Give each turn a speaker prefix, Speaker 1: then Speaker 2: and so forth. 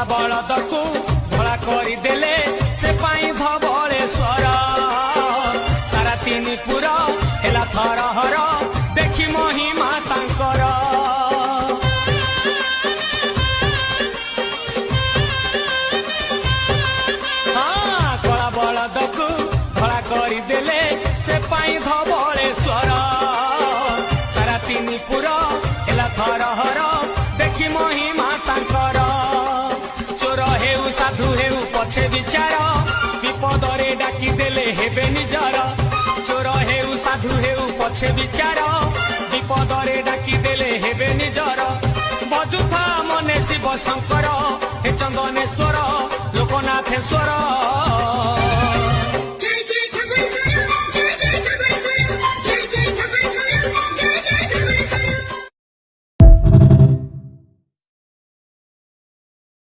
Speaker 1: कला बलदकू धड़ा करदेले से पाई धवलेश्वर सारा तीन पुर हेला थरहर देखी महिमा तांकर हाँ कला बलदकू धड़ा करदेले से पाई धवलेश्वर सारा तीन पुर हेला थरहर देखी महिमा तांकर चोर हेउ साधु हेउ पछे विचार विपदरे डाकी देले हेबे निजर चोर हेउ साधु हेउ पछे विचार विपदरे डाकी देले हेबे निजर बजुथा मने शिव शंकर हे चंदनेश्वर लोकनाथेश्वर